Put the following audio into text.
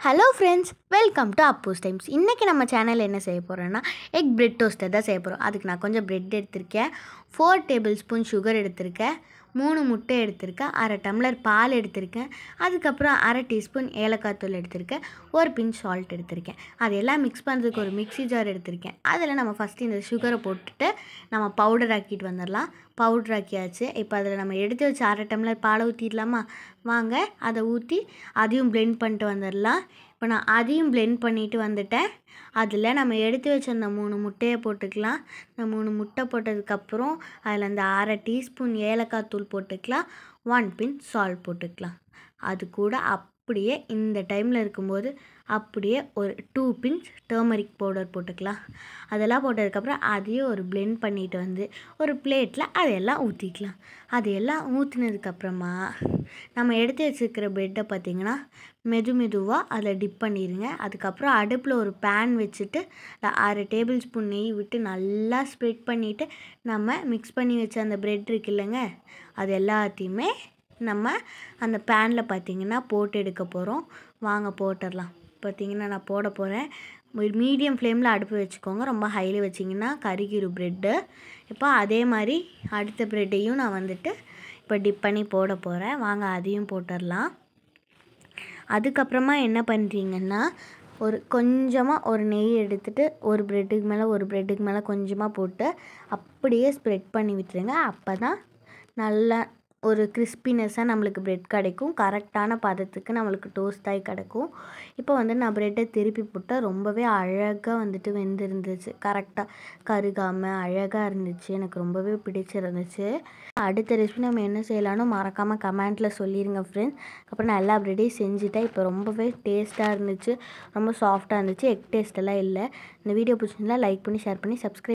Hello friends, welcome to Appu's times. இன்றைக்கி நம்ம சேனலில் என்ன செய்ய போகிறோன்னா எக் பிரெட் டோஸ்டர் தான் செய்ய போகிறோம். அதுக்கு நான் கொஞ்சம் பிரெட் எடுத்திருக்கேன், 4 டேபிள் ஸ்பூன் சுகர் எடுத்திருக்கேன், 3 முட்டை எடுத்திருக்கேன், அரை டம்ளர் பால் எடுத்திருக்கேன், அதுக்கப்புறம் அரை டீஸ்பூன் ஏலக்காய் தூள் எடுத்திருக்கேன், ஒரு பிஞ்ச் சால்ட் எடுத்திருக்கேன். அதெல்லாம் மிக்ஸ் பண்ணுறதுக்கு ஒரு மிக்ஸி ஜார் எடுத்திருக்கேன். அதில் நம்ம ஃபஸ்ட்டு இந்த சுகரை போட்டுட்டு நம்ம பவுடர் ஆக்கிட்டு வந்துடலாம். பவுடர் ஆக்கியாச்சு. இப்போ அதில் நம்ம எடுத்து வச்சு அரை டம்ளர் பாலை ஊற்றிடலாமா? வாங்க அதை ஊற்றி அதையும் பிளெண்ட் பண்ணிட்டு வந்துடலாம். இப்போ நான் அதையும் பிளெண்ட் பண்ணிவிட்டு வந்துட்டேன். அதில் நம்ம எடுத்து வச்ச அந்த 3 முட்டையை போட்டுக்கலாம். இந்த 3 முட்டை போட்டதுக்கப்புறம் அதில் அந்த அரை டீஸ்பூன் ஏலக்காய் தூள் போட்டுக்கலாம், 1 பிஞ்ச் சால்ட் போட்டுக்கலாம். அது கூட அப்படியே இந்த டைமில் இருக்கும்போது அப்படியே ஒரு 2 பிஞ்ச் டர்மரிக் பவுடர் போட்டுக்கலாம். அதெல்லாம் போட்டதுக்கப்புறம் அதையும் ஒரு பிளெண்ட் பண்ணிட்டு வந்து ஒரு பிளேட்டில் அதையெல்லாம் ஊற்றிக்கலாம். அதையெல்லாம் ஊற்றினதுக்கப்புறமா நம்ம எடுத்து வச்சுருக்கிற ப்ரெட்டை பார்த்திங்கன்னா மெதுவாக அதில் டிப் பண்ணிடுங்க. அதுக்கப்புறம் அடுப்பில் ஒரு பேன் வச்சுட்டு அரை டேபிள் ஸ்பூன் நெய் விட்டு நல்லா ஸ்ப்ரெட் பண்ணிவிட்டு நம்ம மிக்ஸ் பண்ணி வச்ச அந்த ப்ரெட் இருக்கு இல்லைங்க, அது எல்லாத்தையுமே நம்ம அந்த பேனில் பார்த்திங்கன்னா போட்டு எடுக்க போகிறோம். வாங்க போட்டுடலாம். பார்த்திங்கன்னா நான் போட போகிறேன். மீடியம் ஃப்ளேமில் அடுப்பு வச்சுக்கோங்க, ரொம்ப ஹையில் வச்சிங்கன்னா கருகிரும் ப்ரெட்டு. இப்போ அதே மாதிரி அடுத்த ப்ரெட்டையும் நான் வந்துட்டு இப்போ டிப் பண்ணி போட போகிறேன். வாங்க அதையும் போட்டுடலாம். அதுக்கப்புறமா என்ன பண்ணுறீங்கன்னா கொஞ்சமாக ஒரு நெய் எடுத்துகிட்டு ஒரு ப்ரெட்டுக்கு மேலே கொஞ்சமாக போட்டு அப்படியே ஸ்ப்ரெட் பண்ணி விட்டுருங்க. அப்போ தான் நல்லா ஒரு கிறிஸ்பினஸ்ஸாக நம்மளுக்கு ப்ரெட் கிடைக்கும். கரெக்டான பதத்துக்கு நம்மளுக்கு டோஸ்ட் ஆகி கிடைக்கும். இப்போ நான் ப்ரெட்டை திருப்பி போட்டால் ரொம்பவே அழகாக வெந்திருந்துச்சு. கரெக்டாக கருகாமல் அழகாக இருந்துச்சு. எனக்கு ரொம்பவே பிடிச்சிருந்துச்சு. அடுத்த ரெசிபி நம்ம என்ன செய்யலான்னு மறக்காமல் கமெண்ட்டில் சொல்லிடுங்க ஃப்ரெண்ட்ஸ். அப்புறம் நான் எல்லா ப்ரெட்டையும் செஞ்சுட்டேன். இப்போ ரொம்பவே டேஸ்ட்டாக இருந்துச்சு, ரொம்ப சாஃப்டாக இருந்துச்சு. எக் டேஸ்ட்டெல்லாம் இல்லை. இந்த வீடியோ பிடிச்சிருந்தா லைக் பண்ணி, ஷேர் பண்ணி, சப்ஸ்கிரைப்